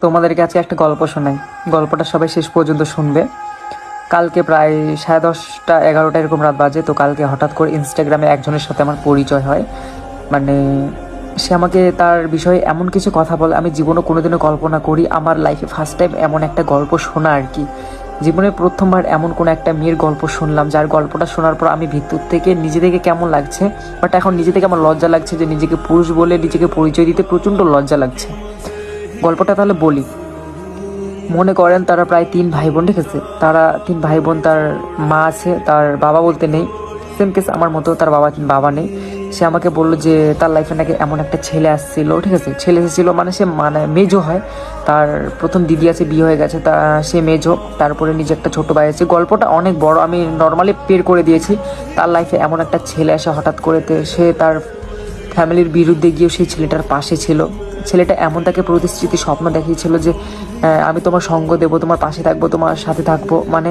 তোমাদেরকে আজকে একটা গল্প শোনাই। গল্পটা সবাই শেষ পর্যন্ত শুনবে। কালকে প্রায় 10:30-11টা এরকম রাত বাজে। তো কালকে হঠাৎ করে ইনস্টাগ্রামে একজনের সাথে আমার পরিচয় হয়। মানে সে আমাকে তার বিষয়ে এমন কিছু কথা বলে আমি জীবনও কোনোদিনও কল্পনা করি। আমার লাইফে ফার্স্ট টাইম এমন একটা গল্প শোনা আর কি। জীবনে প্রথমবার এমন কোনো একটা মেয়ের গল্প শুনলাম, যার গল্পটা শোনার পর আমি ভিতর থেকে নিজে থেকে কেমন লাগছে, বাট এখন নিজে থেকে আমার লজ্জা লাগছে যে নিজেকে পুরুষ বলে নিজেকে পরিচয় দিতে প্রচণ্ড লজ্জা লাগছে। গল্পটা তাহলে বলি। মনে করেন তারা প্রায় 3 ভাই বোন, ঠিক আছে? তারা 3 ভাই বোন, তার মা আছে, তার বাবা বলতে নেই। সেম কেস আমার মতো, তার বাবা নেই। সে আমাকে বললো যে তার লাইফে নাকি এমন একটা ছেলে আসছিল, ঠিক আছে? ছেলে এসেছিলো, মানে সে মানে মেজো হয়। তার প্রথম দিদি আছে, বিয়ে হয়ে গেছে, তা সে মেজো। তারপরে নিজে একটা ছোট ভাই আছে। গল্পটা অনেক বড়, আমি নর্মালি পের করে দিয়েছি। তার লাইফে এমন একটা ছেলে আসে হঠাৎ করে, সে তার ফ্যামিলির বিরুদ্ধে গিয়েও সেই ছেলেটার পাশে ছিল। ছেলেটা এমন তাকে প্রতিশ্রুতি স্বপ্ন দেখিয়েছিল যে আমি তোমার সঙ্গ দেবো, তোমার পাশে থাকবো, তোমার সাথে থাকবো, মানে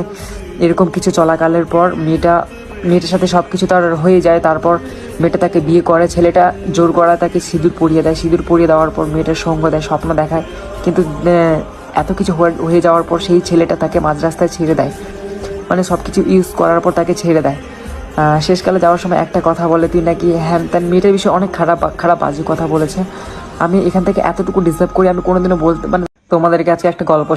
এরকম কিছু চলাকালের পর মেয়েটার সাথে সব কিছু তার হয়ে যায়। তারপর মেয়েটা তাকে বিয়ে করে। ছেলেটা জোর করা তাকে সিঁদুর পরিয়ে দেয়। সিঁদুর পরিয়ে দেওয়ার পর মেয়েটার সঙ্গ দেয়, স্বপ্ন দেখায়। কিন্তু এত কিছু হয়ে যাওয়ার পর সেই ছেলেটা তাকে মাঝ রাস্তায় ছেড়ে দেয়। মানে সব কিছু ইউজ করার পর তাকে ছেড়ে দেয়। শেষকালে যাওয়ার সময় একটা কথা বলে, তুই নাকি হ্যান ত্যান। মেয়েটার বিষয়ে অনেক খারাপ খারাপ বাজে কথা বলেছে। আমি এখান থেকে এতটুকু ডিজার্ভ করি, আমি কোনোদিনও বলতে, মানে তোমাদেরকে আজকে একটা গল্প